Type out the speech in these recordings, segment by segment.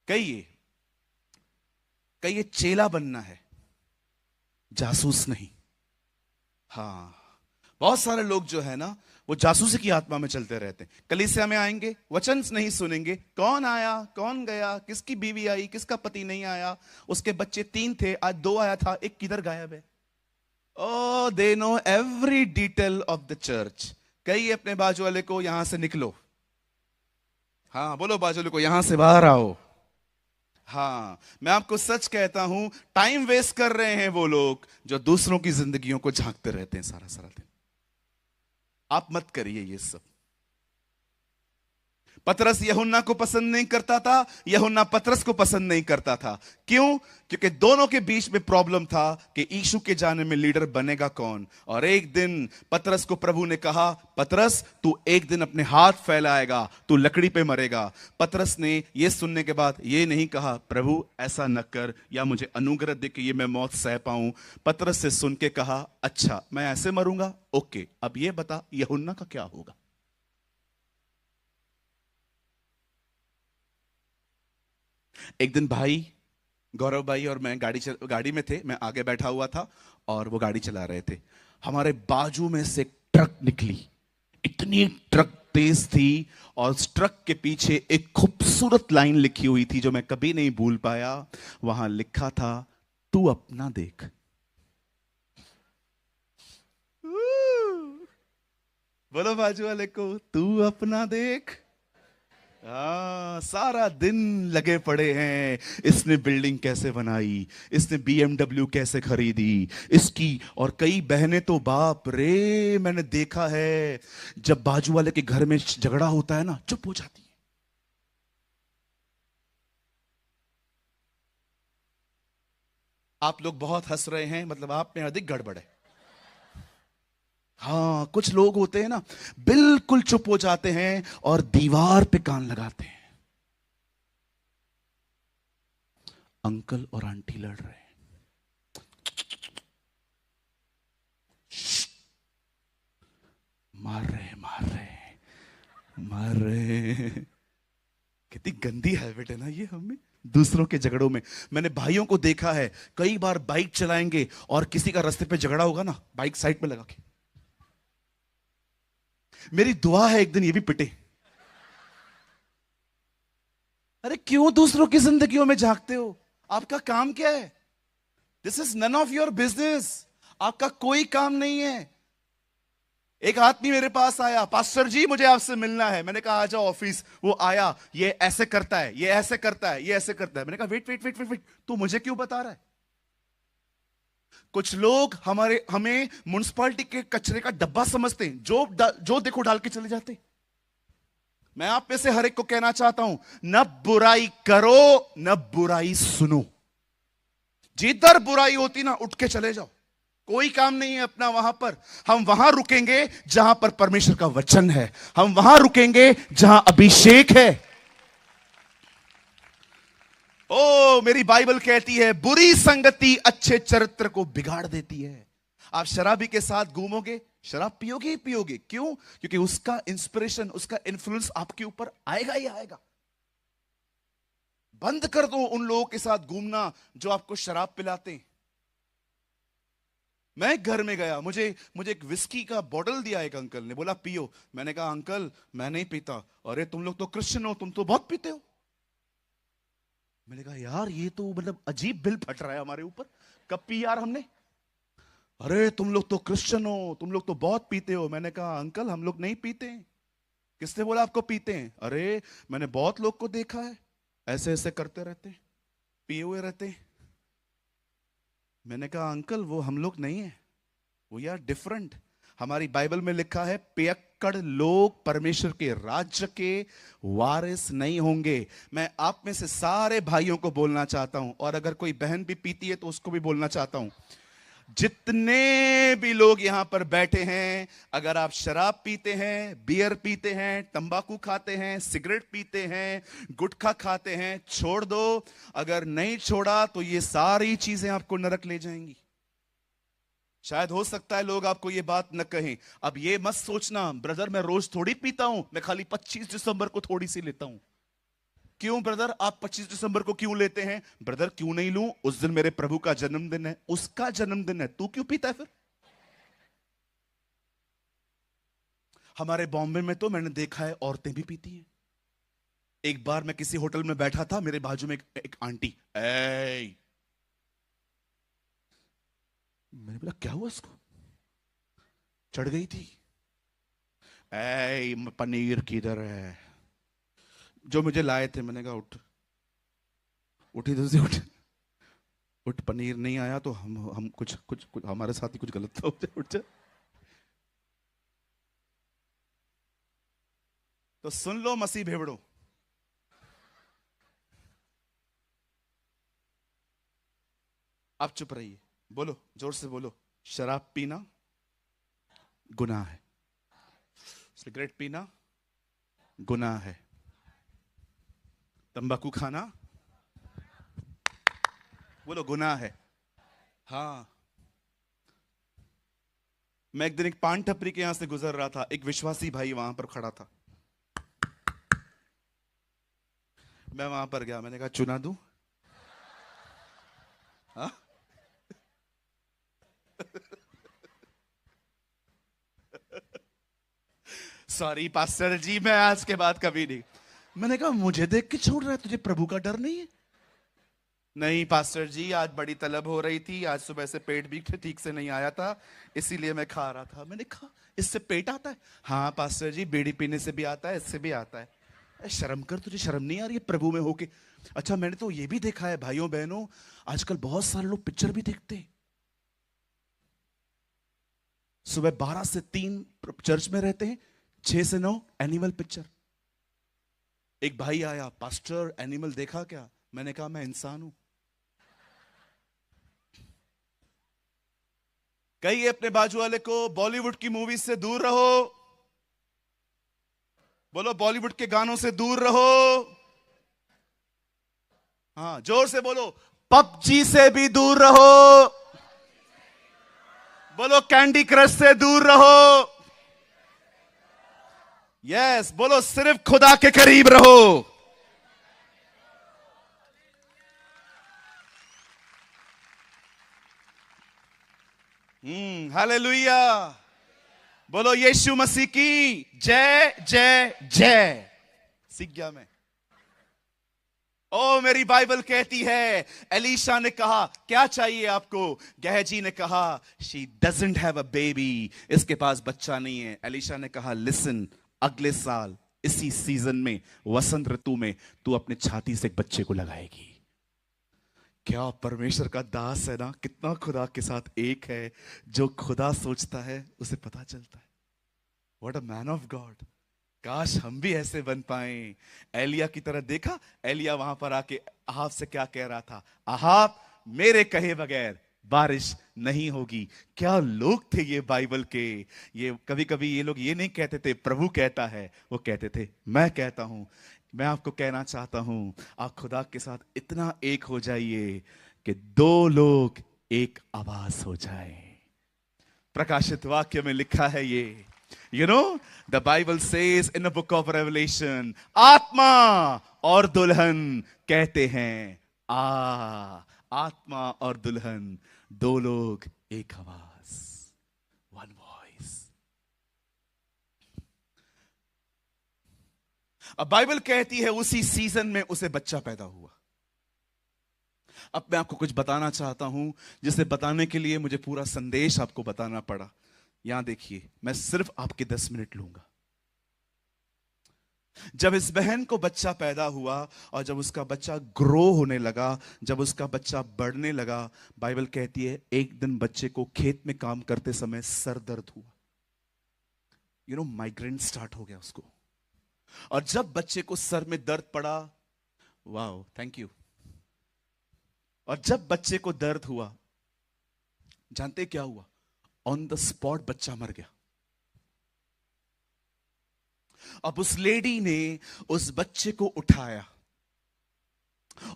कहिए कहिए चेला बनना है, जासूस नहीं। हाँ, बहुत सारे लोग जो है ना वो जासूसी की आत्मा में चलते रहते हैं। कलीसिया में आएंगे, वचन नहीं सुनेंगे, कौन आया कौन गया, किसकी बीवी आई किसका पति नहीं आया, उसके बच्चे 3 थे आज 2 आया था, एक किधर गायब है। Oh they know every detail of the church. कहिए अपने बाजू वाले को यहां से निकलो। हाँ बोलो बाजू वाले को यहां से बाहर आओ। हाँ, मैं आपको सच कहता हूं, टाइम वेस्ट कर रहे हैं वो लोग जो दूसरों की जिंदगियों को झांकते रहते हैं सारा सारा दिन। आप मत करिए ये सब। पतरस यूहन्ना को पसंद नहीं करता था, यूहन्ना पतरस को पसंद नहीं करता था। क्यों? क्योंकि दोनों के बीच में प्रॉब्लम था कि यीशु के जाने में लीडर बनेगा कौन। और एक दिन पतरस को प्रभु ने कहा, पतरस तू एक दिन अपने हाथ फैलाएगा, तू लकड़ी पे मरेगा। पतरस ने यह सुनने के बाद यह नहीं कहा, प्रभु ऐसा न कर या मुझे अनुग्रह दे कि ये मैं मौत सह पाऊं। पतरस से सुन के कहा, अच्छा मैं ऐसे मरूंगा, ओके अब ये बता यूहन्ना का क्या होगा। एक दिन भाई गौरव भाई और मैं गाड़ी में थे, मैं आगे बैठा हुआ था और वो गाड़ी चला रहे थे। हमारे बाजू में से एक ट्रक निकली, इतनी ट्रक तेज थी और उस ट्रक के पीछे एक खूबसूरत लाइन लिखी हुई थी जो मैं कभी नहीं भूल पाया। वहां लिखा था, तू अपना देख। बोलो बाजू वाले को, तू अपना देख। सारा दिन लगे पड़े हैं, इसने बिल्डिंग कैसे बनाई, इसने BMW कैसे खरीदी, इसकी। और कई बहनें तो बाप रे, मैंने देखा है जब बाजू वाले के घर में झगड़ा होता है ना, चुप हो जाती है। आप लोग बहुत हंस रहे हैं, मतलब आप में अधिक गड़बड़ है। हाँ, कुछ लोग होते हैं ना, बिल्कुल चुप हो जाते हैं और दीवार पे कान लगाते हैं। अंकल और आंटी लड़ रहे हैं, मार रहे हैं मार रहे हैं मार रहे हैं। कितनी गंदी हैबिट है ना ये हमें, दूसरों के झगड़ों में। मैंने भाइयों को देखा है, कई बार बाइक चलाएंगे और किसी का रास्ते पे झगड़ा होगा ना, बाइक साइड में लगा के। मेरी दुआ है एक दिन ये भी पिटे। अरे क्यों दूसरों की जिंदगियों में झांकते हो? आपका काम क्या है? This is none of your business. आपका कोई काम नहीं है। एक आदमी मेरे पास आया, पास्टर जी मुझे आपसे मिलना है। मैंने कहा आ जाओ ऑफिस। वो आया, ये ऐसे करता है, ये ऐसे करता है, ये ऐसे करता है। मैंने कहा wait wait wait wait wait, तू मुझे क्यों बता रहा है? कुछ लोग हमें म्युनिसिपैलिटी के कचरे का डब्बा समझते हैं, जो देखो डाल के चले जाते हैं। मैं आप में से हर एक को कहना चाहता हूं, न बुराई करो न बुराई सुनो। जिधर बुराई होती ना, उठ के चले जाओ। कोई काम नहीं है अपना वहां पर। हम वहां रुकेंगे जहां पर परमेश्वर का वचन है, हम वहां रुकेंगे जहां अभिषेक है। ओ मेरी बाइबल कहती है, बुरी संगति अच्छे चरित्र को बिगाड़ देती है। आप शराबी के साथ घूमोगे, शराब पियोगे ही पियोगे। क्यों? क्योंकि उसका इंस्पिरेशन, उसका इन्फ्लुएंस आपके ऊपर आएगा ही आएगा। बंद कर दो उन लोगों के साथ घूमना जो आपको शराब पिलाते हैं। मैं घर में गया, मुझे एक विस्की का बॉटल दिया एक अंकल ने, बोला पियो। मैंने कहा अंकल मैं नहीं पीता। अरे तुम लोग तो क्रिश्चियन हो, तुम तो बहुत पीते हो। मैंने कहा यार ये तो मतलब अजीब बिल फट रहा है हमारे ऊपर, कब पी यार हमने? अरे तुम लोग तो क्रिश्चियन हो, तुम लोग तो बहुत पीते हो। मैंने कहा अंकल हम लोग नहीं पीते हैं। किसने बोला आपको पीते हैं? अरे मैंने बहुत लोग को देखा है, ऐसे ऐसे करते रहते हैं, पिए हुए रहते हैं। मैंने कहा अंकल वो हम लोग नहीं है, वो यार डिफरेंट। हमारी बाइबल में लिखा है, पियक्कड़ लोग परमेश्वर के राज्य के वारिस नहीं होंगे। मैं आप में से सारे भाइयों को बोलना चाहता हूं, और अगर कोई बहन भी पीती है तो उसको भी बोलना चाहता हूं, जितने भी लोग यहां पर बैठे हैं, अगर आप शराब पीते हैं, बियर पीते हैं, तंबाकू खाते हैं, सिगरेट पीते हैं, गुटखा खाते हैं, छोड़ दो। अगर नहीं छोड़ा तो ये सारी चीजें आपको नरक ले जाएंगी। शायद हो सकता है लोग आपको ये बात न कहें। अब ये मत सोचना ब्रदर मैं रोज थोड़ी पीता हूं, मैं खाली 25 दिसंबर को थोड़ी सी लेता हूं। क्यों ब्रदर आप 25 दिसंबर को क्यों लेते हैं? ब्रदर क्यों नहीं लूं, उस दिन मेरे प्रभु का जन्मदिन है। उसका जन्मदिन है, तू क्यों पीता है फिर? हमारे बॉम्बे में तो मैंने देखा है औरतें भी पीती हैं। एक बार मैं किसी होटल में बैठा था, मेरे बाजू में एक आंटी, मैंने बोला क्या हुआ इसको, चढ़ गई थी। पनीर किधर है? जो मुझे लाए थे, मैंने कहा उठ उठी, इधर से उठ उठ, पनीर नहीं आया तो हम कुछ हमारे साथ ही कुछ गलत था, उठ जा। तो सुन लो मसीह भेड़ो, आप चुप रहिए, बोलो जोर से बोलो, शराब पीना गुनाह है, सिगरेट पीना गुनाह है, तंबाकू खाना बोलो गुनाह है। हाँ, मैं एक दिन एक पान टपरी के यहां से गुजर रहा था, एक विश्वासी भाई वहां पर खड़ा था। मैं वहां पर गया, मैंने कहा चुना दूं? हाँ? सॉरी पास्टर जी, मैं आज के बाद कभी नहीं। मैंने कहा मुझे देख के छोड़ रहा है, तुझे प्रभु का डर नहीं है? नहीं पास्टर जी, आज बड़ी तलब हो रही थी, आज सुबह से पेट भी ठीक से नहीं आया था, इसीलिए मैं खा रहा था। मैंने कहा इससे पेट आता है? हाँ पास्टर जी, बीड़ी पीने से भी आता है, इससे भी आता है। शर्म कर, तुझे शर्म नहीं आ रही है प्रभु में होके? अच्छा, मैंने तो ये भी देखा है भाइयों बहनों, आजकल बहुत सारे लोग पिक्चर भी देखते हैं। सुबह 12 से 3 चर्च में रहते हैं, 6 से 9 एनिमल पिक्चर। एक भाई आया, पास्टर एनिमल देखा क्या? मैंने कहा मैं इंसान हूं। कहिए अपने बाजू वाले को, बॉलीवुड की मूवी से दूर रहो। बोलो बॉलीवुड के गानों से दूर रहो। हाँ जोर से बोलो, पबजी से भी दूर रहो। बोलो कैंडी क्रश से दूर रहो। यस, बोलो सिर्फ खुदा के करीब रहो। हालेलुया। बोलो यीशु मसीह की जय जय जय। सीख गया मैं। ओ मेरी बाइबल कहती है, एलीशा ने कहा क्या चाहिए आपको? गहजी ने कहा she doesn't have a baby, इसके पास बच्चा नहीं है। एलीशा ने कहा लिसन, अगले साल इसी सीजन में, वसंत ऋतु में, तू अपने छाती से एक बच्चे को लगाएगी। क्या परमेश्वर का दास है ना, कितना खुदा के साथ एक है। जो खुदा सोचता है उसे पता चलता है। What a man of God. काश हम भी ऐसे बन पाए, एलिया की तरह। देखा एलिया वहां पर आके अहाब से क्या कह रहा था? अहाब मेरे कहे बगैर बारिश नहीं होगी। क्या लोग थे ये बाइबल के। ये कभी कभी ये लोग ये नहीं कहते थे प्रभु कहता है, वो कहते थे मैं कहता हूं। मैं आपको कहना चाहता हूं, आप खुदा के साथ इतना एक हो जाइए कि 2 लोग एक आवाज हो जाए। प्रकाशित वाक्य में लिखा है ये, you know, the Bible says in the book of Revelation, आत्मा और दुल्हन कहते हैं आत्मा और दुल्हन, 2 लोग एक आवाज, one voice। अब बाइबल कहती है उसी सीजन में उसे बच्चा पैदा हुआ। अब मैं आपको कुछ बताना चाहता हूं, जिसे बताने के लिए मुझे पूरा संदेश आपको बताना पड़ा। यहां देखिए, मैं सिर्फ आपके 10 मिनट लूंगा। जब इस बहन को बच्चा पैदा हुआ और जब उसका बच्चा ग्रो होने लगा, जब उसका बच्चा बढ़ने लगा, बाइबल कहती है एक दिन बच्चे को खेत में काम करते समय सर दर्द हुआ। यू नो, माइग्रेन स्टार्ट हो गया उसको। और जब बच्चे को सर में दर्द पड़ा, वाओ थैंक यू, और जब बच्चे को दर्द हुआ, जानते क्या हुआ? ऑन द स्पॉट बच्चा मर गया। अब उस लेडी ने उस बच्चे को उठाया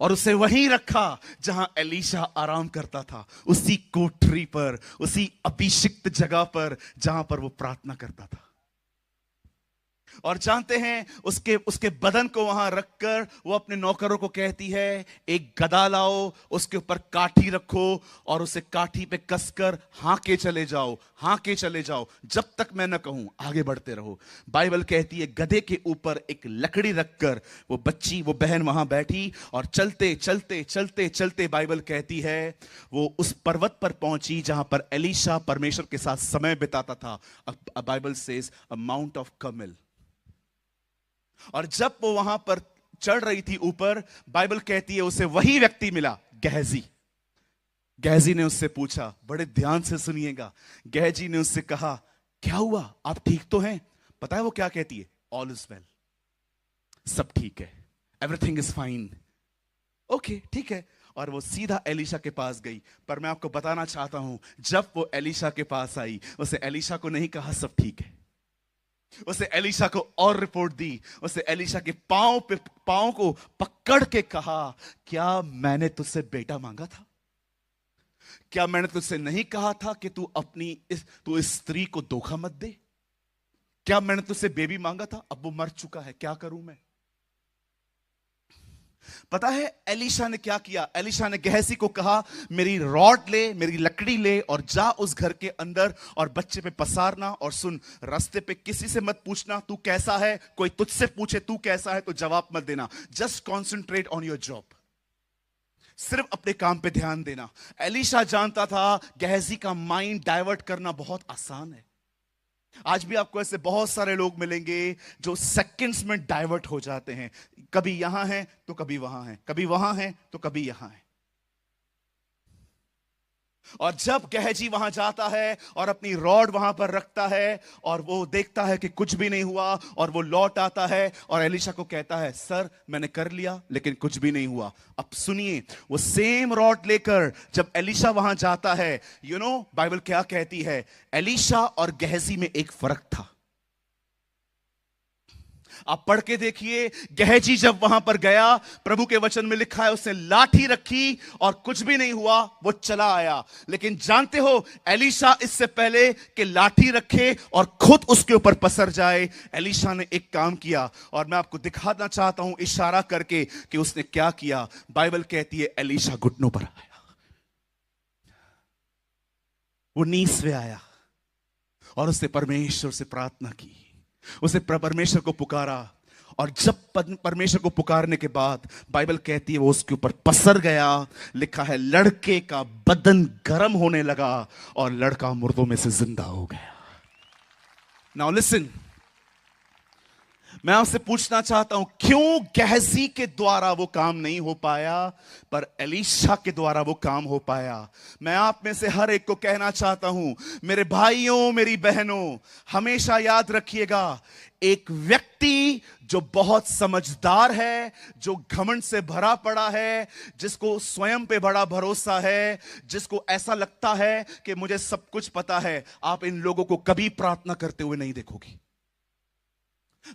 और उसे वहीं रखा जहां एलीशा आराम करता था, उसी कोठरी पर, उसी अभिषिक्त जगह पर जहां पर वो प्रार्थना करता था। और जानते हैं उसके उसके बदन को वहां रखकर वो अपने नौकरों को कहती है, एक गदा लाओ, उसके ऊपर काठी रखो और उसे काठी पे कसकर हाँके चले जाओ, हाँके चले जाओ, जब तक मैं न कहूं आगे बढ़ते रहो। बाइबल कहती है गधे के ऊपर एक लकड़ी रखकर वो बच्ची, वो बहन वहां बैठी और चलते चलते चलते चलते बाइबल कहती है वो उस पर्वत पर पहुंची जहां पर एलीशा परमेश्वर के साथ समय बिताता था। Bible says a mount of Carmel. और जब वो वहां पर चढ़ रही थी ऊपर, बाइबल कहती है उसे वही व्यक्ति मिला, गेहजी। गेहजी ने उससे पूछा, बड़े ध्यान से सुनिएगा, गेहजी ने उससे कहा, क्या हुआ, आप ठीक तो हैं? पता है वो क्या कहती है? ऑल इज वेल, सब ठीक है, एवरीथिंग इज फाइन। ओके, ठीक है। और वो सीधा एलीशा के पास गई। पर मैं आपको बताना चाहता हूं, जब वो एलीशा के पास आई, उसे एलीशा को नहीं कहा सब ठीक है, उसे एलीशा को और रिपोर्ट दी। उसे एलीशा के पांव को पकड़ के कहा, क्या मैंने तुझसे बेटा मांगा था? क्या मैंने तुझसे नहीं कहा था कि तू इस स्त्री को धोखा मत दे? क्या मैंने तुझसे बेबी मांगा था? अब वो मर चुका है, क्या करूं मैं? पता है एलीशा ने क्या किया? एलीशा ने गेहजी को कहा, मेरी रॉड ले, मेरी लकड़ी ले और जा उस घर के अंदर और बच्चे पे पसारना। और सुन, रास्ते पे किसी से मत पूछना तू कैसा है, कोई तुझसे पूछे तू कैसा है तो जवाब मत देना। Just concentrate on your job, सिर्फ अपने काम पे ध्यान देना। एलीशा जानता था गेहजी का माइंड डाइवर्ट करना बहुत आसान है। आज भी आपको ऐसे बहुत सारे लोग मिलेंगे जो सेकंड्स में डाइवर्ट हो जाते हैं, कभी यहां है तो कभी वहां है, कभी वहां है तो कभी यहां है। और जब गेहजी वहां जाता है और अपनी रॉड वहां पर रखता है और वो देखता है कि कुछ भी नहीं हुआ, और वो लौट आता है और एलीशा को कहता है, सर मैंने कर लिया लेकिन कुछ भी नहीं हुआ। अब सुनिए, वो सेम रॉड लेकर जब एलीशा वहां जाता है, बाइबल क्या कहती है? एलीशा और गेहजी में एक फर्क था। आप पढ़ के देखिए, गेहजी जब वहां पर गया, प्रभु के वचन में लिखा है उसने लाठी रखी और कुछ भी नहीं हुआ, वो चला आया। लेकिन जानते हो, एलीशा इससे पहले कि लाठी रखे और खुद उसके ऊपर पसर जाए, एलीशा ने एक काम किया और मैं आपको दिखाना चाहता हूं इशारा करके कि उसने क्या किया। बाइबल कहती है एलीशा घुटनों पर आया, वो नीस पे आया और उसने परमेश्वर से प्रार्थना की, उसे परमेश्वर को पुकारा। और जब परमेश्वर को पुकारने के बाद बाइबल कहती है वो उसके ऊपर पसर गया। लिखा है लड़के का बदन गर्म होने लगा और लड़का मुर्दों में से जिंदा हो गया। नाउ लिसन, मैं आपसे पूछना चाहता हूं, क्यों गेहजी के द्वारा वो काम नहीं हो पाया पर एलीशा के द्वारा वो काम हो पाया? मैं आप में से हर एक को कहना चाहता हूं, मेरे भाइयों, मेरी बहनों, हमेशा याद रखिएगा, एक व्यक्ति जो बहुत समझदार है, जो घमंड से भरा पड़ा है, जिसको स्वयं पे बड़ा भरोसा है, जिसको ऐसा लगता है कि मुझे सब कुछ पता है, आप इन लोगों को कभी प्रार्थना करते हुए नहीं देखोगी।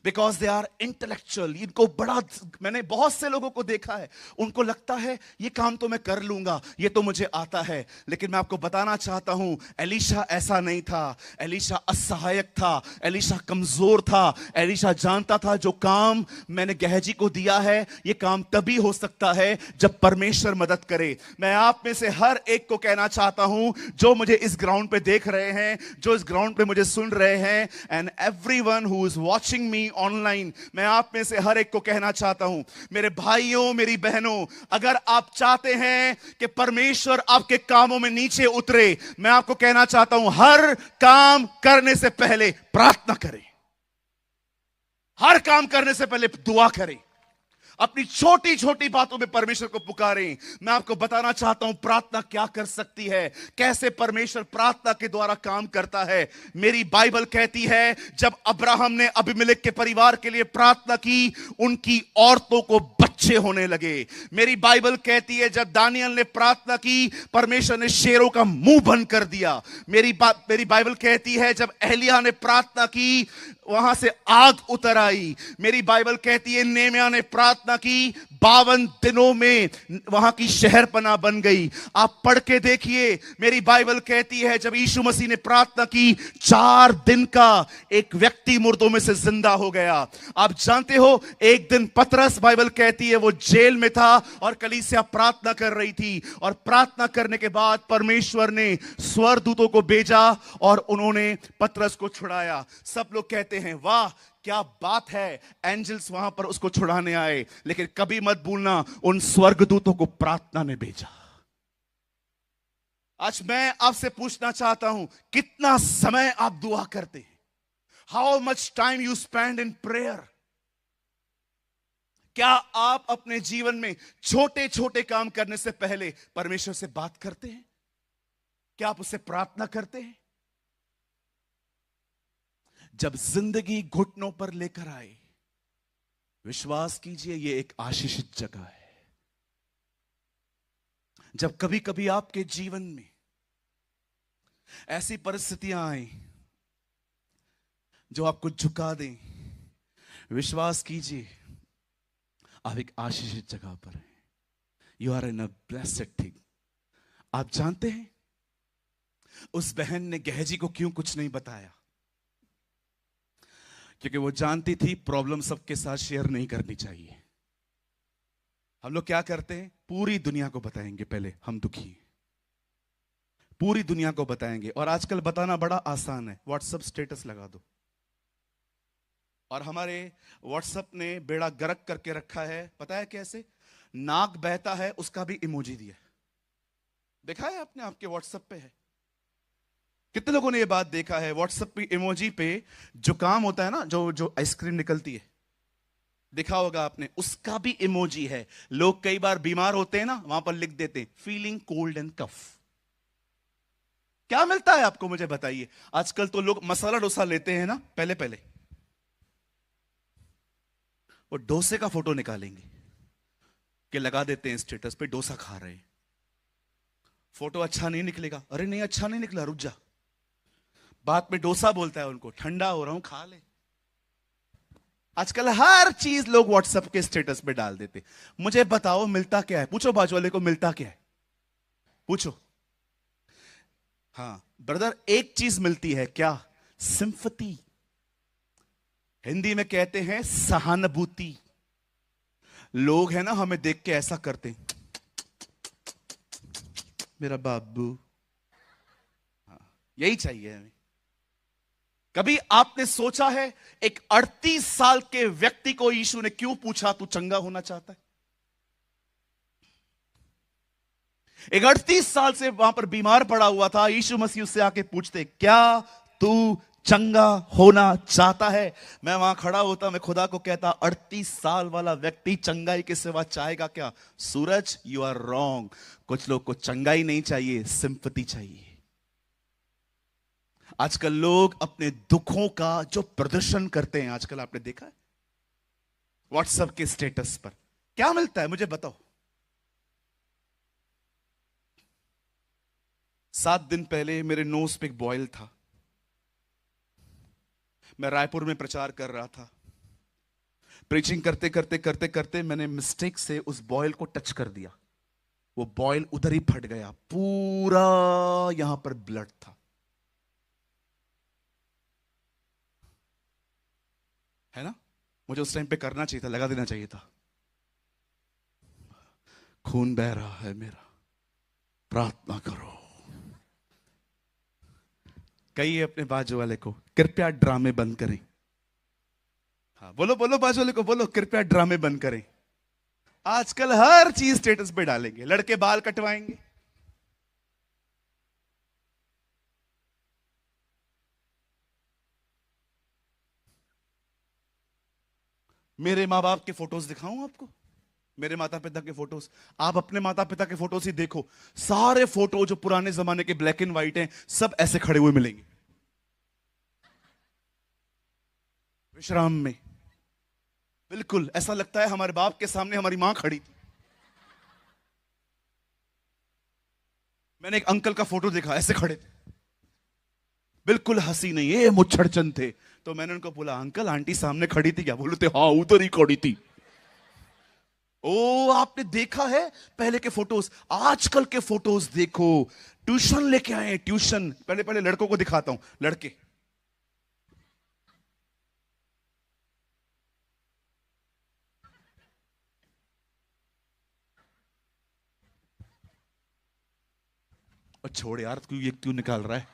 Because they are intellectual. इनको बड़ा, मैंने बहुत से लोगों को देखा है, उनको लगता है ये काम तो मैं कर लूंगा, ये तो मुझे आता है। लेकिन मैं आपको बताना चाहता हूं, एलीशा ऐसा नहीं था। एलीशा असहायक था, एलीशा कमजोर था। एलीशा जानता था जो काम मैंने गेहजी को दिया है, ये काम तभी हो सकता है जब परमेश्वर मदद करे। मैं आप में से हर एक को कहना चाहता हूं, जो मुझे इस ग्राउंड पे देख रहे हैं, जो इस ग्राउंड पे मुझे सुन रहे हैं, and everyone who is watching me online, मैं आप में से हर एक को कहना चाहता हूं, मेरे भाइयों, मेरी बहनों, अगर आप चाहते हैं कि परमेश्वर आपके कामों में नीचे उतरे, मैं आपको कहना चाहता हूं, हर काम करने से पहले प्रार्थना करें। हर काम करने से पहले दुआ करें। अपनी छोटी छोटी बातों में परमेश्वर को पुकारें। मैं आपको बताना चाहता हूं प्रार्थना क्या कर सकती है, कैसे परमेश्वर प्रार्थना के द्वारा काम करता है। मेरी बाइबल कहती है जब अब्राहम ने अबीमेलेक के परिवार के लिए प्रार्थना की, उनकी औरतों को बच्चे होने लगे। मेरी बाइबल कहती है जब दानियल ने प्रार्थना की, परमेश्वर ने शेरों का मुंह बंद कर दिया। मेरी बाइबल कहती है जब एलिय्याह ने प्रार्थना की, वहां से आग उतर आई। मेरी बाइबल कहती है नेहम्याह ने प्रार्थना की, 52 दिनों में वहां की शहरपनाह बन गई। आप पढ़ के देखिए, मेरी बाइबल कहती है जब यीशु मसीह ने प्रार्थना की, 4 दिन का एक व्यक्ति मुर्दों में से जिंदा हो गया। आप जानते हो, एक दिन पतरस, बाइबल कहती है वो जेल में था और कलीसिया प्रार्थना कर रही थी, और प्रार्थना करने के बाद परमेश्वर ने स्वर्गदूतों को भेजा और उन्होंने पतरस को छुड़ाया। सब लोग कहते हैं वाह क्या बात है, एंजल्स वहां पर उसको छुड़ाने आए। लेकिन कभी मत भूलना, उन स्वर्गदूतों को प्रार्थना ने भेजा। आज मैं आपसे पूछना चाहता हूं, कितना समय आप दुआ करते हैं? How much time you spend in prayer? क्या आप अपने जीवन में छोटे छोटे काम करने से पहले परमेश्वर से बात करते हैं? क्या आप उससे प्रार्थना करते हैं? जब जिंदगी घुटनों पर लेकर आए, विश्वास कीजिए यह एक आशीषित जगह है। जब कभी कभी आपके जीवन में ऐसी परिस्थितियां आए जो आपको झुका दें, विश्वास कीजिए आप एक आशीषित जगह पर हैं। You are in a blessed thing. आप जानते हैं उस बहन ने गहजी को क्यों कुछ नहीं बताया? क्योंकि वो जानती थी प्रॉब्लम सबके साथ शेयर नहीं करनी चाहिए। हम लोग क्या करते हैं, पूरी दुनिया को बताएंगे पहले हम दुखी हैं, पूरी दुनिया को बताएंगे। और आजकल बताना बड़ा आसान है, व्हाट्सएप स्टेटस लगा दो। और हमारे व्हाट्सएप ने बेड़ा गर्क करके रखा है, पता है कैसे? नाक बहता है उसका भी इमोजी दिया, देखा है आपने? आपके व्हाट्सएप पे है। कितने लोगों ने ये बात देखा है? व्हाट्सएप पे इमोजी पे जुकाम होता है ना, जो आइसक्रीम निकलती है, देखा होगा आपने, उसका भी इमोजी है। लोग कई बार बीमार होते हैं ना, वहां पर लिख देते हैं फीलिंग कोल्ड एंड कफ। क्या मिलता है आपको, मुझे बताइए? आजकल तो लोग मसाला डोसा लेते हैं ना, पहले पहले वो डोसे का फोटो निकालेंगे कि लगा देते हैं स्टेटस पे, डोसा खा रहे हैं। फोटो अच्छा नहीं निकलेगा, अरे नहीं अच्छा नहीं निकला, रुक जा। बाद में डोसा बोलता है उनको, ठंडा हो रहा हूं खा ले। आजकल हर चीज लोग व्हाट्सएप के स्टेटस पे डाल देते। मुझे बताओ मिलता क्या है? पूछो बाजू वाले को, मिलता क्या है? पूछो। हाँ ब्रदर, एक चीज मिलती है, क्या? सिंपैथी। हिंदी में कहते हैं सहानुभूति। लोग है ना हमें देख के ऐसा करते हैं, मेरा बाबू। हाँ, यही चाहिए हमें। कभी आपने सोचा है एक 38 साल के व्यक्ति को यीशु ने क्यों पूछा तू चंगा होना चाहता है? एक 38 साल से वहां पर बीमार पड़ा हुआ था, यीशु मसीह उससे आके पूछते क्या तू चंगा होना चाहता है? मैं वहां खड़ा होता, मैं खुदा को कहता 38 साल वाला व्यक्ति चंगाई के सिवा चाहेगा क्या? सूरज, यू आर रॉन्ग। कुछ लोग को चंगाई नहीं चाहिए, सिंपैथी चाहिए। आजकल लोग अपने दुखों का जो प्रदर्शन करते हैं, आजकल आपने देखा है व्हाट्सएप के स्टेटस पर, क्या मिलता है मुझे बताओ? 7 दिन पहले मेरे नोज पे एक बॉयल था। मैं रायपुर में प्रचार कर रहा था, प्रीचिंग करते करते करते करते मैंने मिस्टेक से उस बॉयल को टच कर दिया। वो बॉयल उधर ही फट गया, पूरा यहां पर ब्लड था। है ना? मुझे उस टाइम पे करना चाहिए था, लगा देना चाहिए था। खून बह रहा है मेरा, प्रार्थना करो। कहिए अपने बाजू वाले को, कृपया ड्रामे बंद करें। हाँ बोलो बोलो, बाजू वाले को बोलो कृपया ड्रामे बंद करें। आजकल हर चीज स्टेटस पे डालेंगे। लड़के बाल कटवाएंगे, मेरे माँ बाप के फोटोज दिखाऊं आपको? मेरे माता पिता के फोटोज, आप अपने माता पिता के फोटोज ही देखो। सारे फोटो जो पुराने जमाने के ब्लैक एंड व्हाइट हैं, सब ऐसे खड़े हुए मिलेंगे विश्राम में। बिल्कुल ऐसा लगता है हमारे बाप के सामने हमारी मां खड़ी थी। मैंने एक अंकल का फोटो देखा, ऐसे खड़े थे, बिल्कुल हंसी नहीं, ये मुच्छड़ चंद थे, तो मैंने उनको बोला, अंकल आंटी सामने खड़ी थी क्या? बोले थे हाँ उधर ही खड़ी थी। ओ आपने देखा है पहले के फोटोज, आजकल के फोटोज देखो। ट्यूशन लेके आए, ट्यूशन। पहले पहले लड़कों को दिखाता हूं, लड़के। और छोड़ यार, क्यों ये क्यों निकाल रहा है?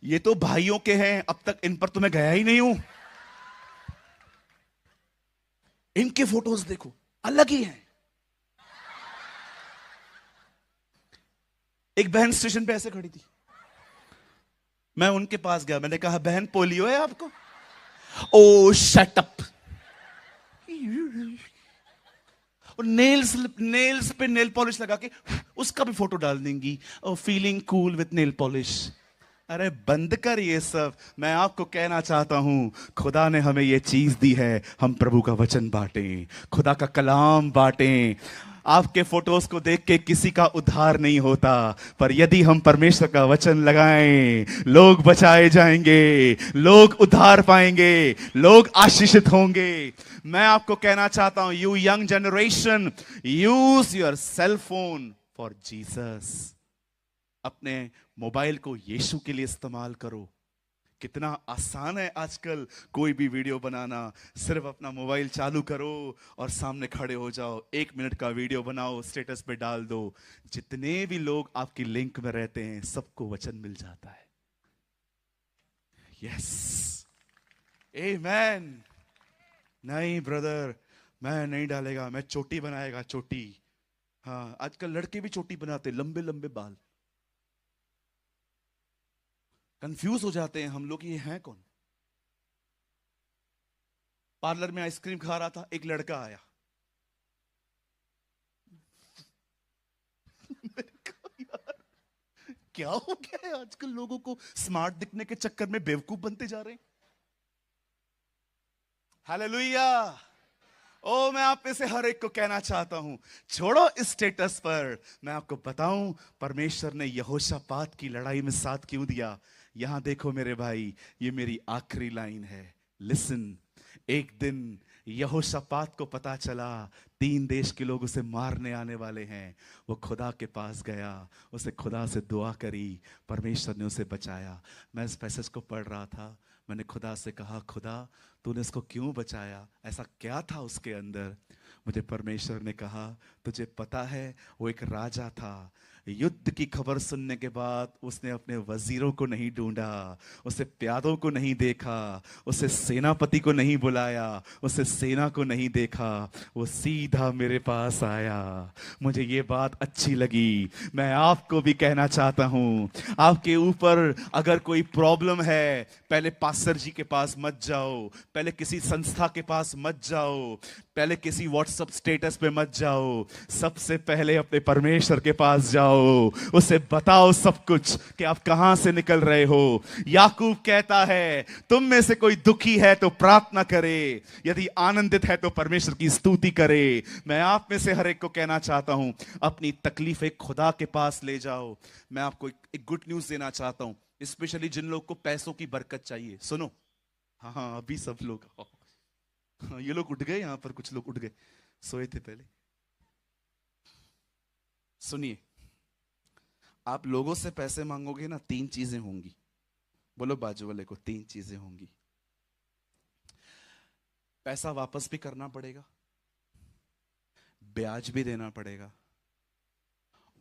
ये तो भाइयों के हैं, अब तक इन पर तो मैं गया ही नहीं हूं। इनके फोटोज देखो, अलग ही हैं। एक बहन स्टेशन पे ऐसे खड़ी थी, मैं उनके पास गया, मैंने कहा बहन पोलियो है आपको? ओ शट अप। और नेल्स नेल्स पे नेल पॉलिश लगा के उसका भी फोटो डाल देंगी, और feeling cool with nail polish. अरे बंद कर ये सब। मैं आपको कहना चाहता हूं, खुदा ने हमें ये चीज दी है, हम प्रभु का वचन बांटें, खुदा का कलाम बांटें। आपके फोटोज को देख के किसी का उद्धार नहीं होता, पर यदि हम परमेश्वर का वचन लगाएं, लोग बचाए जाएंगे, लोग उद्धार पाएंगे, लोग आशीषित होंगे। मैं आपको कहना चाहता हूं, you young generation, use your cell phone for Jesus. अपने मोबाइल को यीशु के लिए इस्तेमाल करो। कितना आसान है आजकल कोई भी वीडियो बनाना। सिर्फ अपना मोबाइल चालू करो और सामने खड़े हो जाओ, 1 मिनट का वीडियो बनाओ, स्टेटस पे डाल दो। जितने भी लोग आपकी लिंक में रहते हैं, सबको वचन मिल जाता है। यस, आमेन। नहीं ब्रदर, मैं नहीं डालेगा, मैं चोटी बनाएगा, चोटी। हाँ, आजकल लड़के भी चोटी बनाते, लंबे लंबे बाल। कंफ्यूज हो जाते हैं हम लोग, ये हैं कौन? पार्लर में आइसक्रीम खा रहा था, एक लड़का आया। मैंने कहा, यार क्या हो गया है आजकल लोगों को? स्मार्ट दिखने के चक्कर में बेवकूफ बनते जा रहे हैं। हालेलुया। ओ मैं आप में से हर एक को कहना चाहता हूं, छोड़ो इस स्टेटस पर। मैं आपको बताऊं, परमेश्वर ने यहोशापात की लड़ाई में साथ क्यों दिया। यहां देखो मेरे भाई, ये मेरी आखिरी लाइन है। लिसन। एक दिन यहोशापात को पता चला 3 देश के लोग उसे मारने आने वाले हैं। वो खुदा के पास गया, उसे खुदा से दुआ करी, परमेश्वर ने उसे बचाया। मैं इस पैसेज को पढ़ रहा था, मैंने खुदा से कहा, खुदा तूने इसको क्यों बचाया, ऐसा क्या था उसके अंदर? मुझे परमेश्वर ने कहा, तुझे पता है वो एक राजा था। युद्ध की खबर सुनने के बाद उसने अपने वजीरों को नहीं ढूंढा, उसे प्यादों को नहीं देखा, उसे सेनापति को नहीं बुलाया, उसे सेना को नहीं देखा, वो सीधा मेरे पास आया। मुझे ये बात अच्छी लगी। मैं आपको भी कहना चाहता हूं, आपके ऊपर अगर कोई प्रॉब्लम है, पहले पास्टर जी के पास मत जाओ, पहले किसी संस्था के पास मत जाओ, पहले किसी व्हाट्सएप स्टेटस पे मत जाओ। सबसे पहले अपने परमेश्वर के पास जाओ, उसे बताओ सब कुछ कि आप कहां से निकल रहे हो। याकूब कहता है, तुम में से कोई दुखी है तो प्रार्थना करे, यदि आनंदित है तो परमेश्वर की स्तुति करे। मैं आप में से हर एक को कहना चाहता हूं, अपनी तकलीफें खुदा के पास ले जाओ। मैं आपको एक गुड न्यूज देना चाहता हूं, स्पेशली जिन लोग को पैसों की बरकत चाहिए। सुनो, हाँ हाँ, अभी सब लोग, हाँ, ये लोग उठ गए, यहां पर कुछ लोग उठ गए, सोए थे पहले। सुनिए, आप लोगों से पैसे मांगोगे ना, 3 चीजें होंगी। बोलो बाजू वाले को, 3 चीजें होंगी। पैसा वापस भी करना पड़ेगा, ब्याज भी देना पड़ेगा,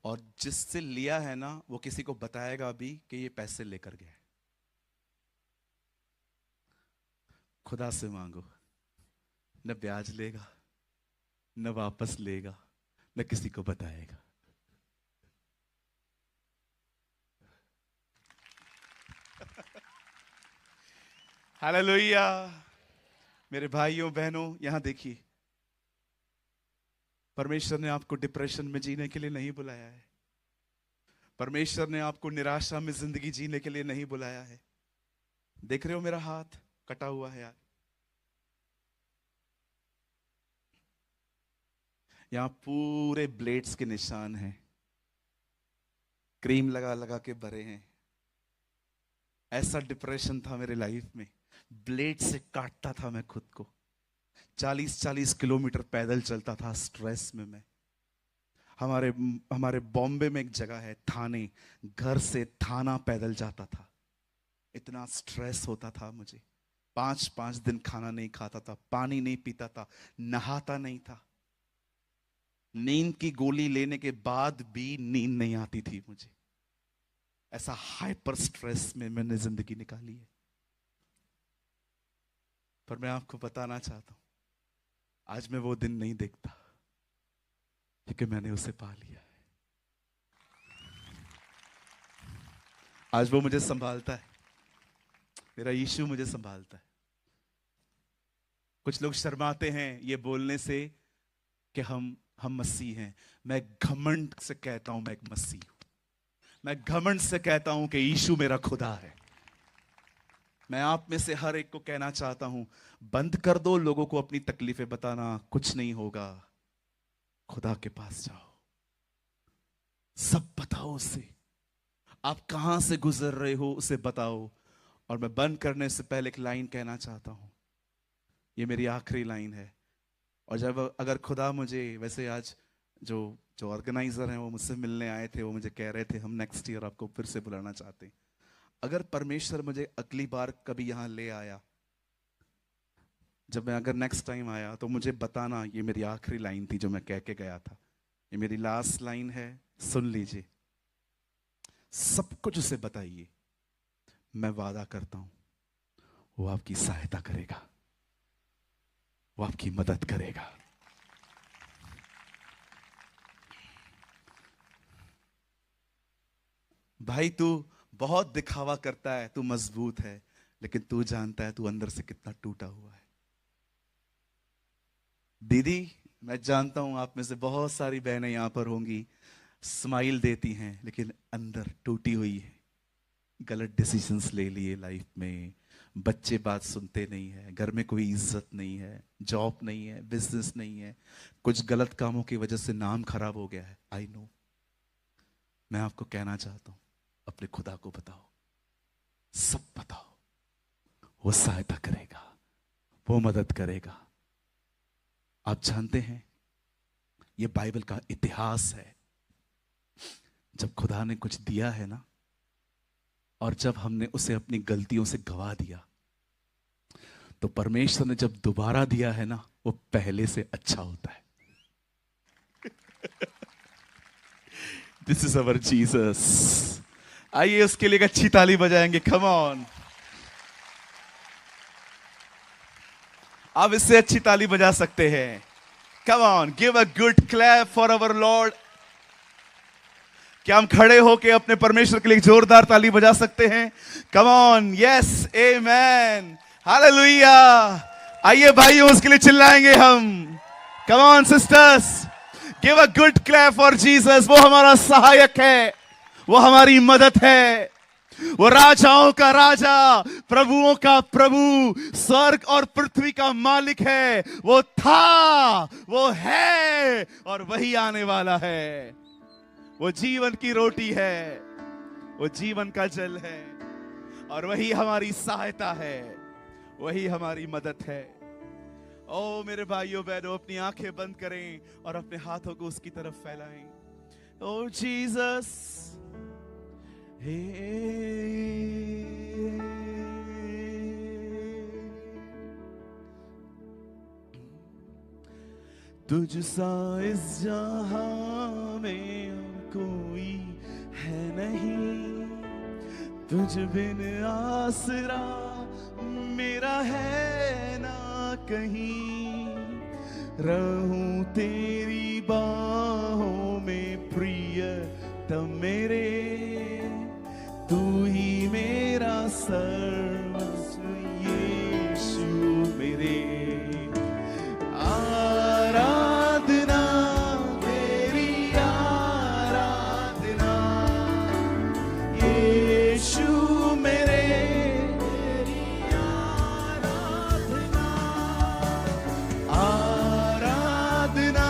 और जिससे लिया है ना, वो किसी को बताएगा भी कि ये पैसे लेकर गया है। खुदा से मांगो, न ब्याज लेगा, न वापस लेगा, न किसी को बताएगा। हालेलुया। मेरे भाइयों बहनों, यहां देखिए, परमेश्वर ने आपको डिप्रेशन में जीने के लिए नहीं बुलाया है। परमेश्वर ने आपको निराशा में जिंदगी जीने के लिए नहीं बुलाया है। देख रहे हो मेरा हाथ कटा हुआ है यार। यहां पूरे ब्लेड्स के निशान हैं, क्रीम लगा लगा के भरे हैं। ऐसा डिप्रेशन था मेरे लाइफ में, ब्लेड से काटता था मैं खुद को। 40-40 किलोमीटर पैदल चलता था स्ट्रेस में मैं। हमारे बॉम्बे में एक जगह है थाने, घर से थाना पैदल जाता था। इतना स्ट्रेस होता था मुझे। 5-5 दिन खाना नहीं खाता था, पानी नहीं पीता था, नहाता नहीं था। नींद की गोली लेने के बाद भी नींद नहीं आती थी मुझे। ऐसा हाइपर स्ट्रेस में मैंने जिंदगी निकाली है। पर मैं आपको बताना चाहता हूं, आज मैं वो दिन नहीं देखता, क्योंकि मैंने उसे पा लिया है। आज वो मुझे संभालता है, मेरा यीशु मुझे संभालता है। कुछ लोग शर्माते हैं ये बोलने से कि हम मसीह हैं। मैं घमंड से कहता हूं मैं एक मसीह हूं। मैं घमंड से कहता हूं कि यीशु मेरा खुदा है। मैं आप में से हर एक को कहना चाहता हूं, बंद कर दो लोगों को अपनी तकलीफें बताना, कुछ नहीं होगा। खुदा के पास जाओ, सब बताओ उसे। आप कहां से गुजर रहे हो उसे बताओ। और मैं बंद करने से पहले एक लाइन कहना चाहता हूं, ये मेरी आखिरी लाइन है। और जब अगर खुदा मुझे, वैसे आज जो ऑर्गेनाइजर हैं वो मुझसे मिलने आए थे, वो मुझे कह रहे थे हम नेक्स्ट ईयर आपको फिर से बुलाना चाहते हैं। अगर परमेश्वर मुझे अगली बार कभी यहां ले आया, जब मैं अगर नेक्स्ट टाइम आया, तो मुझे बताना ये मेरी आखिरी लाइन थी जो मैं कह के गया था। ये मेरी लास्ट लाइन है, सुन लीजिए। सब कुछ उसे बताइए, मैं वादा करता हूं वो आपकी सहायता करेगा, वो आपकी मदद करेगा। भाई तू बहुत दिखावा करता है, तू मजबूत है, लेकिन तू जानता है तू अंदर से कितना टूटा हुआ है। दीदी, मैं जानता हूं आप में से बहुत सारी बहनें यहां पर होंगी, स्माइल देती हैं लेकिन अंदर टूटी हुई है। गलत डिसीजंस ले लिए लाइफ में, बच्चे बात सुनते नहीं है, घर में कोई इज्जत नहीं है, जॉब नहीं है, बिजनेस नहीं है, कुछ गलत कामों की वजह से नाम खराब हो गया है। I know. मैं आपको कहना चाहता हूं, अपने खुदा को बताओ, सब बताओ, वो सहायता करेगा, वो मदद करेगा। आप जानते हैं ये बाइबल का इतिहास है। जब खुदा ने कुछ दिया है ना, और जब हमने उसे अपनी गलतियों से गवा दिया, तो परमेश्वर ने जब दोबारा दिया है ना, वो पहले से अच्छा होता है। This is our Jesus. आइए उसके लिए एक अच्छी ताली बजाएंगे। Come on. आप इससे अच्छी ताली बजा सकते हैं। Come on, give a good clap for our Lord. क्या हम खड़े होके अपने परमेश्वर के लिए जोरदार ताली बजा सकते हैं? Come on, yes, amen, hallelujah. आइए भाइयों, उसके लिए चिल्लाएंगे हम। Come on sisters, give a good clap for Jesus. वो हमारा सहायक है, वो हमारी मदद है, वो राजाओं का राजा, प्रभुओं का प्रभु, स्वर्ग और पृथ्वी का मालिक है। वो था, वो है और वही आने वाला है। वो जीवन की रोटी है, वो जीवन का जल है, और वही हमारी सहायता है, वही हमारी मदद है। ओ मेरे भाइयों बहनों, अपनी आंखें बंद करें और अपने हाथों को उसकी तरफ फैलाएं। ओ जीसस, तुझ सा इस जहां में कोई है नहीं, तुझ बिन आसरा मेरा है ना कहीं। रहूं तेरी बाहों में प्रियतम मेरे, तू ही मेरा सर्वस्व यीशु मेरे। आराधना तेरी आराधना यीशु मेरे, तेरी आराधना। आराधना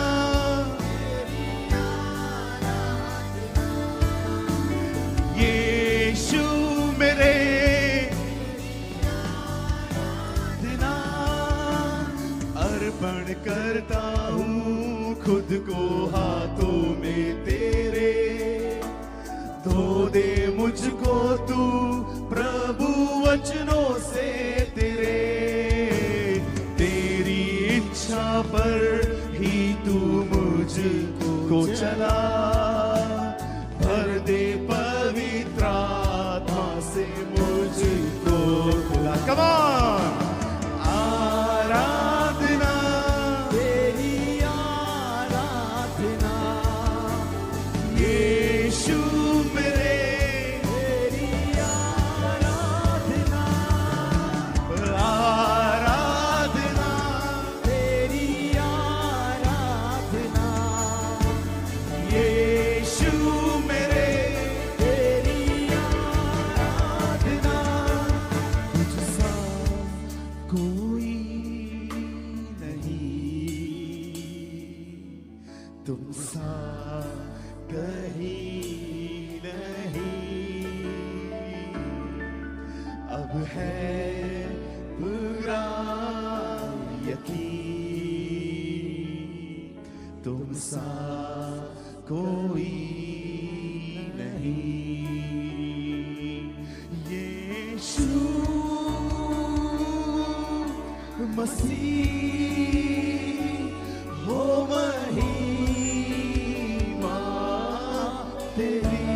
चला, भर दे पवित्र आत्मा से मुझको खुला। Come on. आराधना तेरी आराधना, यीशु मेरे, तेरी आराधना, आराधना तेरी आराधना, यीशु मेरे, तेरी आराधना। तुझसा कोई नहीं, तुमसा कहीं नहीं, अब है पूरा यकीन, तुमसा कोई नहीं। यीशु मसीह हो महिमा तेरी,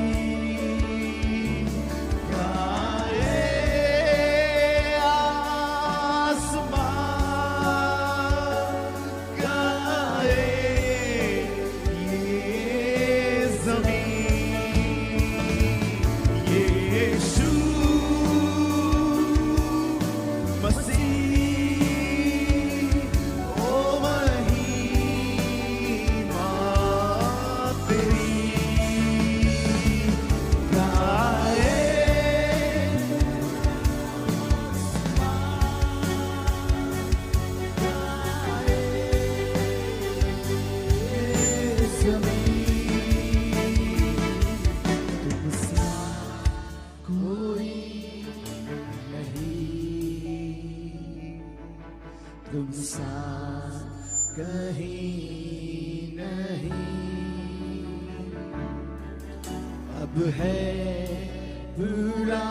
गाए आसमान, गाए ये ज़मीन, यीशु मसीह ओ महिमा तेरी, गाए तुमसा कोई नहीं, तुमसा कहीं नहीं, अब है पूरा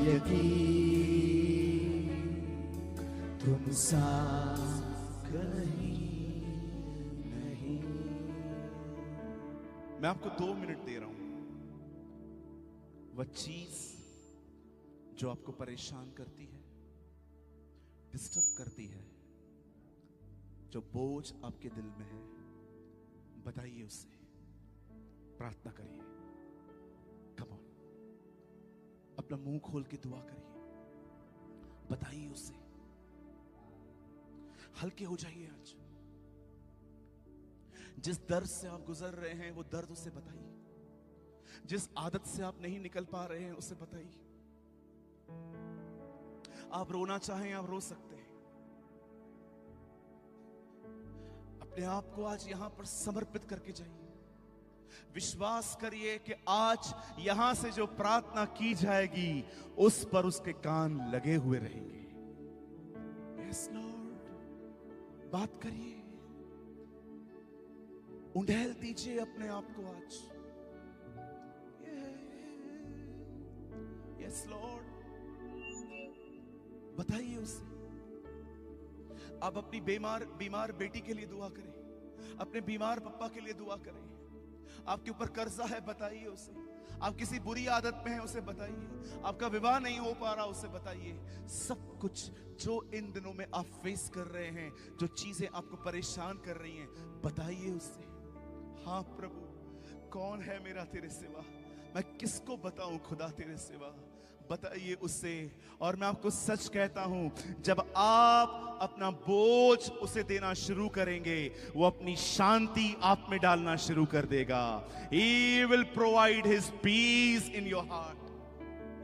यकीन, तुमसा कहीं नहीं। मैं आपको 2 मिनट दे रहा हूं। वह चीज जो आपको परेशान करती है, डिस्टर्ब करती है, जो बोझ आपके दिल में है, बताइए उससे, प्रार्थना करिए। कम ऑन, अपना मुंह खोल के दुआ करिए, बताइए उससे, हल्के हो जाइए। आज जिस दर्द से आप गुजर रहे हैं वो दर्द उससे बताइए, जिस आदत से आप नहीं निकल पा रहे हैं उसे बताइए। आप रोना चाहें आप रो सकते हैं। अपने आप को आज यहां पर समर्पित करके जाइए। विश्वास करिए कि आज यहां से जो प्रार्थना की जाएगी उस पर उसके कान लगे हुए रहेंगे। यस लॉर्ड, बात करिए, उंडेल दीजिए अपने आप को आज। यस लॉर्ड, बताइए उससे। आप अपनी बीमार बेटी के लिए दुआ करें, अपने बीमार पप्पा के लिए दुआ करें। आपके ऊपर कर्जा है, बताइए उसे। आप किसी बुरी आदत में हैं, उसे बताइए। आपका विवाह नहीं हो पा रहा, उसे बताइए। सब कुछ जो इन दिनों में आप फेस कर रहे हैं, जो चीजें आपको परेशान कर रही हैं, बताइए उससे। हाँ प्रभु, कौन है मेरा तेरे सिवा, मैं किसको बताऊं खुदा तेरे सिवा, बताइए उससे। और मैं आपको सच कहता हूं, जब आप अपना बोझ उसे देना शुरू करेंगे, वो अपनी शांति आप में डालना शुरू कर देगा। He will provide his peace in your heart.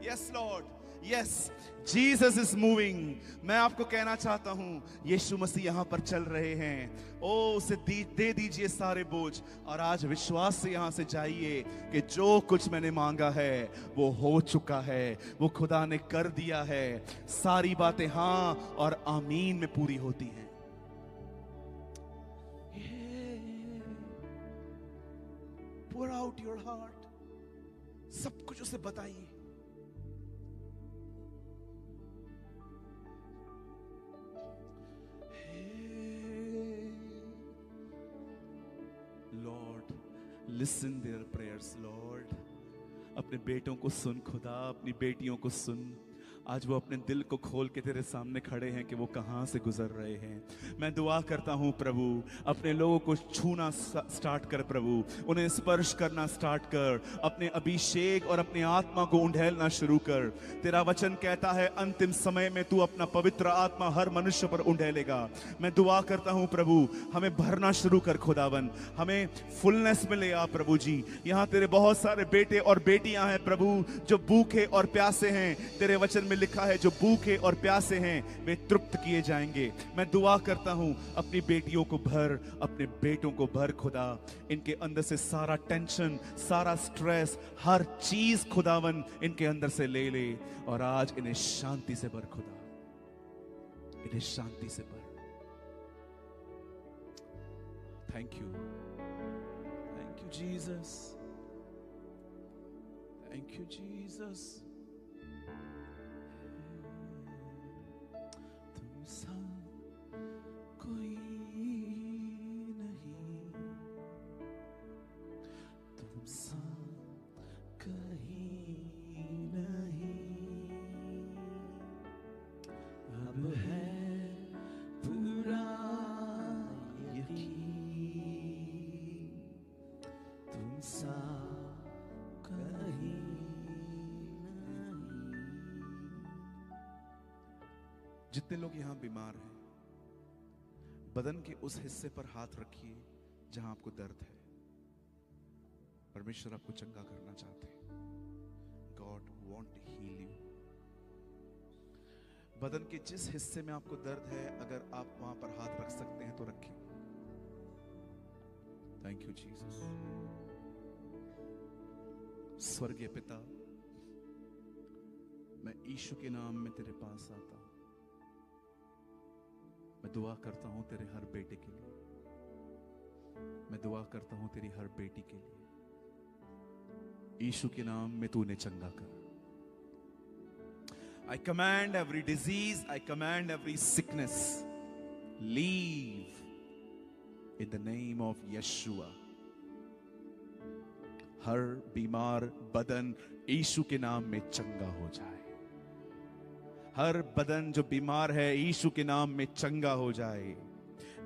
Yes Lord, yes, Jesus is moving. मैं आपको कहना चाहता हूं, यीशु मसीह यहां पर चल रहे हैं। ओ उसे दे दीजिए सारे बोझ, और आज विश्वास से यहां से जाइए कि जो कुछ मैंने मांगा है वो हो चुका है, वो खुदा ने कर दिया है। सारी बातें हाँ और आमीन में पूरी होती हैं। Pour out your heart. सब कुछ उसे बताइए। Lord, listen their prayers Lord. अपने बेटों को सुन खुदा, अपनी बेटियों को सुन। आज वो अपने दिल को खोल के तेरे सामने खड़े हैं कि वो कहाँ से गुजर रहे हैं। मैं दुआ करता हूँ प्रभु, अपने लोगों को छूना स्टार्ट कर प्रभु, उन्हें स्पर्श करना स्टार्ट कर, अपने अभिषेक और अपनी आत्मा को उंडेलना शुरू कर। तेरा वचन कहता है अंतिम समय में तू अपना पवित्र आत्मा हर मनुष्य पर उंडेलेगा। मैं दुआ करता हूँ प्रभु, हमें भरना शुरू कर खुदावन, हमें फुलनेस में ले आ प्रभु जी। यहाँ तेरे बहुत सारे बेटे और बेटियां हैं प्रभु जो भूखे और प्यासे हैं। तेरे वचन में लिखा है जो भूखे और प्यासे हैं वे तृप्त किए जाएंगे। मैं दुआ करता हूं अपनी बेटियों को भर, अपने बेटों को भर खुदा। इनके अंदर से सारा टेंशन, सारा स्ट्रेस, हर चीज खुदावन इनके अंदर से ले ले और आज इन्हें शांति से भर खुदा, इन्हें शांति से भर। Thank you Jesus, thank you Jesus. तुम सा कोई नहीं, तुम सा कहीं नहीं। अब है पूरा यकीन, तुम सा कहीं जितने लोग यहां बीमार हैं, बदन के उस हिस्से पर हाथ रखिए जहां आपको दर्द है। परमेश्वर आपको चंगा करना चाहते हैं। God want to heal you. बदन के जिस हिस्से में आपको दर्द है, अगर आप वहां पर हाथ रख सकते हैं तो रखिए। Thank you Jesus. स्वर्गीय पिता, मैं यीशु के नाम में तेरे पास आता हूं। मैं दुआ करता हूं तेरे हर बेटे के लिए, मैं दुआ करता हूं तेरी हर बेटी के लिए। यीशु के नाम में तू उन्हें चंगा कर। I command every disease, I command every sickness, leave in the name of Yeshua. हर बीमार बदन यीशु के नाम में चंगा हो जाए। हर बदन जो बीमार है यीशु के नाम में चंगा हो जाए।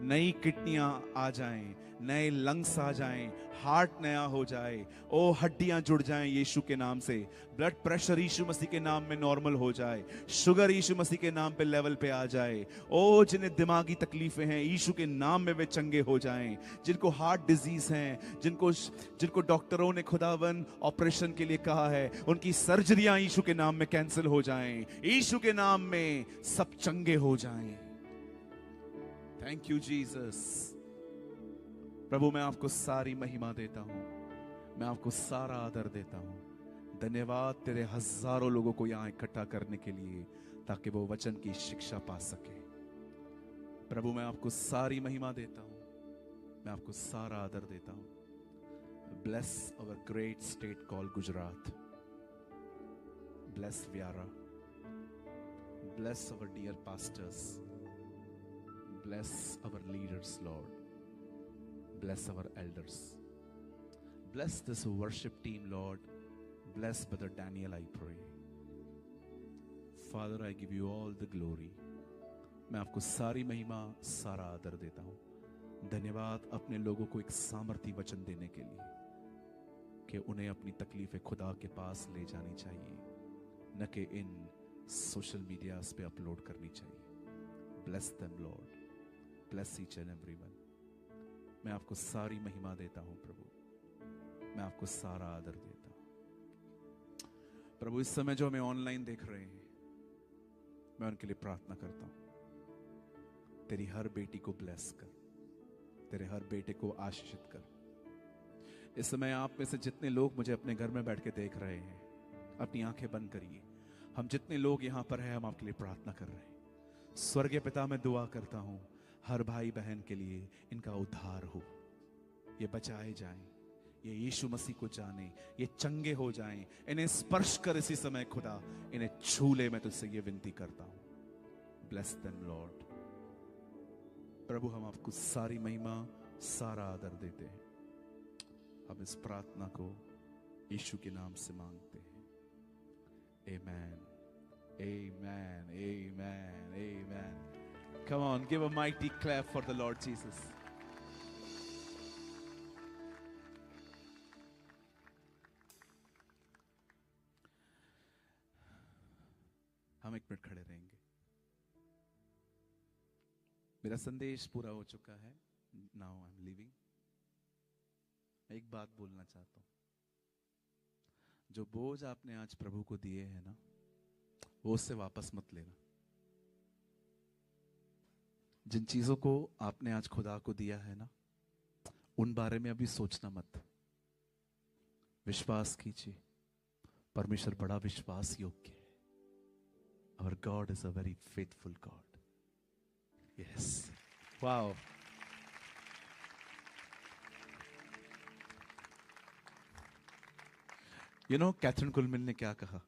नई किडनियां आ जाएं, नए लंग्स आ जाएं, हार्ट नया हो जाए, ओ हड्डियां जुड़ जाएं यीशु के नाम से। ब्लड प्रेशर यीशु मसीह के नाम में नॉर्मल हो जाए। शुगर यीशु मसीह के नाम पे लेवल पे आ जाए। ओ जिन्हें दिमागी तकलीफें हैं यीशु के नाम में वे चंगे हो जाएं। जिनको हार्ट डिजीज हैं, जिनको डॉक्टरों ने खुदावन ऑपरेशन के लिए कहा है, उनकी सर्जरियां यीशु के नाम में कैंसिल हो जाएं। यीशु के नाम में सब चंगे हो जाएं। Thank you Jesus. प्रभु मैं आपको सारी महिमा देता हूं, मैं आपको सारा आदर देता हूं। धन्यवाद तेरे हजारों लोगों को यहां इकट्ठा करने के लिए ताकि वो वचन की शिक्षा पा सके। प्रभु मैं आपको सारी महिमा देता हूं, मैं आपको सारा आदर देता हूं। Bless our great state call Gujarat, bless Vyara, bless our dear pastors, bless our leaders Lord, bless our elders, bless this worship team Lord, bless brother Daniel I pray. Father I give you all the glory. मैं आपको सारी महिमा सारा आदर देता हूँ। धन्यवाद अपने लोगों को एक सामर्थी वचन देने के लिए कि उन्हें अपनी तकलीफें खुदा के पास ले जानी चाहिए, न कि इन सोशल मीडियाज पे अपलोड करनी चाहिए। Bless them Lord, bless each and everyone. मैं आपको सारी महिमा देता हूं प्रभु, मैं आपको सारा आदर देता हूं। प्रभु इस समय जो हमें ऑनलाइन देख रहे हैं, मैं उनके लिए प्रार्थना करता हूं। तेरी हर बेटी को ब्लेस कर, तेरे हर बेटे को आशीषित कर। इस समय आप में से जितने लोग मुझे अपने घर में बैठ के देख रहे हैं, अपनी आंखें बंद करिए। हम जितने लोग यहां पर हैं, हम आपके लिए प्रार्थना कर रहे हैं। स्वर्गीय पिता मैं दुआ करता हूं हर भाई बहन के लिए, इनका उद्धार हो, ये बचाए जाएं, ये यीशु मसीह को जाने, ये चंगे हो जाएं। इन्हें स्पर्श कर इसी समय खुदा, इन्हें छू ले। मैं तुझसे ये विनती करता हूं। Bless them Lord. प्रभु हम आपको सारी महिमा सारा आदर देते हैं। हम इस प्रार्थना को यीशु के नाम से मांगते हैं। Amen. Amen. Amen. Amen. Come on, give a mighty clap for the Lord Jesus. हम 1 मिनट खड़े रहेंगे। मेरा संदेश पूरा हो चुका है। Now I'm leaving. एक बात बोलना चाहता हूं। जो बोझ आपने आज प्रभु को दिए हैं ना, वो उससे वापस मत लेना। जिन चीजों को आपने आज खुदा को दिया है ना, उन बारे में अभी सोचना मत। विश्वास कीजिए, परमेश्वर बड़ा विश्वास योग्य है। Our God is a very faithful God. Yes. Wow. You know, Catherine कुलमिल ने क्या कहा?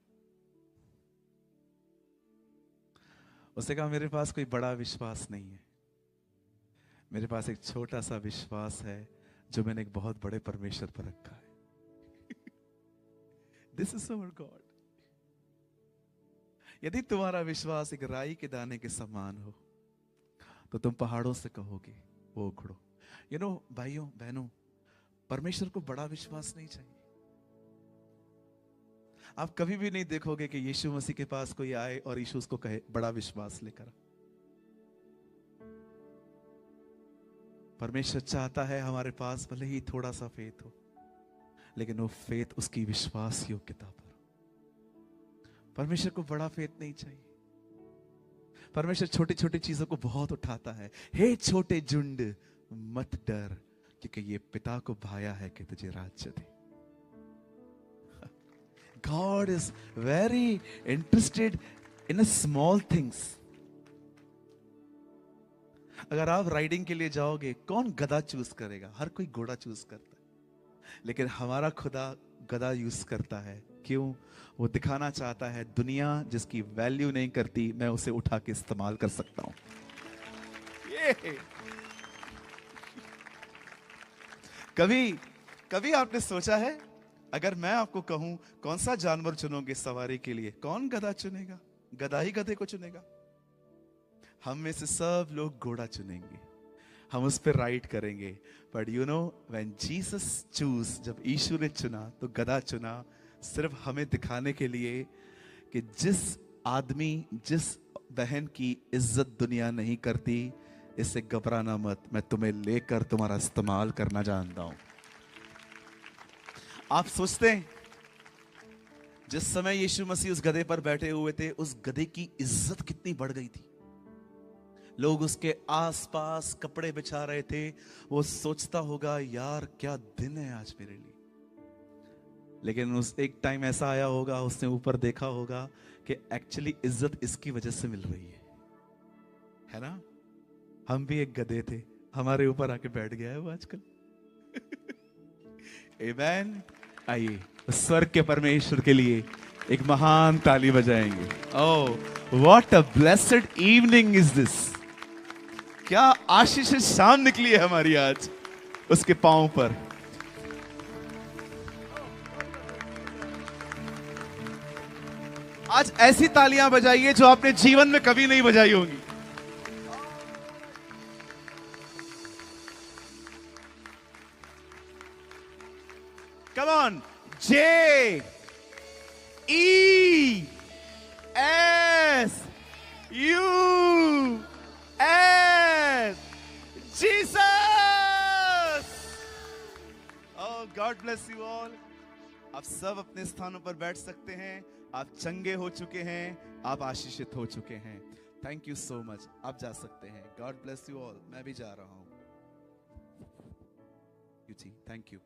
उसने कहा मेरे पास कोई बड़ा विश्वास नहीं है, मेरे पास एक छोटा सा विश्वास है जो मैंने एक बहुत बड़े परमेश्वर पर रखा है। This is our God. यदि तुम्हारा विश्वास एक राई के दाने के समान हो तो तुम पहाड़ों से कहोगे वो उखड़ो। You know, भाइयों बहनों, परमेश्वर को बड़ा विश्वास नहीं चाहिए। आप कभी भी नहीं देखोगे कि यीशु मसीह के पास कोई आए और यीशु उसको कहे बड़ा विश्वास लेकर। परमेश्वर चाहता है हमारे पास भले ही थोड़ा सा फेथ हो, लेकिन वो फेथ उसकी विश्वास योग्यता पर। परमेश्वर को बड़ा फेथ नहीं चाहिए। परमेश्वर छोटी छोटी चीजों को बहुत उठाता है। हे छोटे झुंड मत डर, क्योंकि ये पिता को भाया है कि तुझे राज्य दे। God is very interested in a small things. अगर आप राइडिंग के लिए जाओगे, कौन गधा चूज करेगा? हर कोई घोड़ा चूज करता है, लेकिन हमारा खुदा गधा यूज करता है। क्यों? वो दिखाना चाहता है दुनिया जिसकी वैल्यू नहीं करती, मैं उसे उठा के इस्तेमाल कर सकता हूं। ये कभी आपने सोचा है, अगर मैं आपको कहूं कौन सा जानवर चुनोगे सवारी के लिए, कौन गधा चुनेगा? गधा ही गधे को चुनेगा। हम में से सब लोग घोड़ा चुनेंगे, हम उस पर राइड करेंगे। But you know, when Jesus choose, जब यीशु ने चुना तो गधा चुना सिर्फ हमें दिखाने के लिए कि जिस आदमी, जिस बहन की इज्जत दुनिया नहीं करती, इससे घबराना मत, मैं तुम्हें लेकर तुम्हारा इस्तेमाल करना जानता हूं। आप सोचते हैं जिस समय यीशु मसीह उस गधे पर बैठे हुए थे, उस गधे की इज्जत कितनी बढ़ गई थी। लोग उसके आसपास कपड़े बिछा रहे थे। वो सोचता होगा यार क्या दिन है आज मेरे लिए। लेकिन उस एक टाइम ऐसा आया होगा, उसने ऊपर देखा होगा कि एक्चुअली इज्जत इसकी वजह से मिल रही है ना? हम भी एक गधे थे, हमारे ऊपर आके बैठ गया है वो आजकल। आमेन। आइए स्वर्ग के परमेश्वर के लिए एक महान ताली बजाएंगे। Oh what a blessed evening is this. क्या आशीषित शाम निकली है हमारी आज उसके पांव पर। आज ऐसी तालियां बजाइए जो आपने जीवन में कभी नहीं बजाई होंगी। Come on, J E S U S Jesus. Oh, God bless you all. आप सब अपने स्थानों पर बैठ सकते हैं। आप चंगे हो चुके हैं, आप आशीषित हो चुके हैं। Thank you so much. आप जा सकते हैं। God bless you all. मैं भी जा रहा हूं। यू जी, थैंक यू।